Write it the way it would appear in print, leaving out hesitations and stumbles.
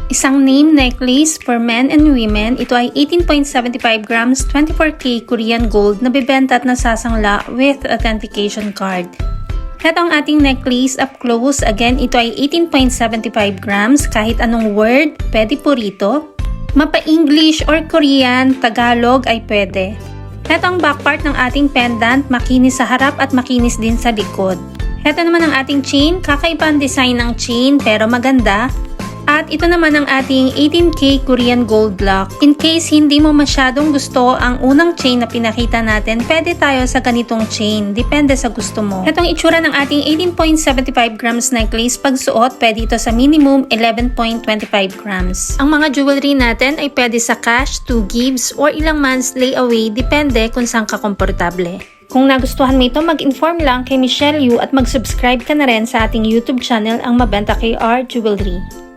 Isang name necklace for men and women. Ito ay 18.75 grams, 24K Korean gold na bibenta at nasasangla with authentication card. Ito ang ating necklace up close. Again, ito ay 18.75 grams. Kahit anong word, pwede po rito. Mapa-English or Korean, Tagalog ay pwede. Ito ang back part ng ating pendant. Makinis sa harap at makinis din sa likod. Ito naman ang ating chain. Kakaiba ang design ng chain pero maganda. At ito naman ang ating 18K Korean gold lock. In case hindi mo masyadong gusto ang unang chain na pinakita natin, pwede tayo sa ganitong chain. Depende sa gusto mo. Itong itsura ng ating 18.75 grams necklace. Pag suot, pwede ito sa minimum 11.25 grams. Ang mga jewelry natin ay pwede sa cash, 2 gives, or ilang months layaway. Depende kung saan ka komportable. Kung nagustuhan mo ito, mag-inform lang kay Michelle Yu at mag-subscribe ka na rin sa ating YouTube channel, ang Mabenta KR Jewelry.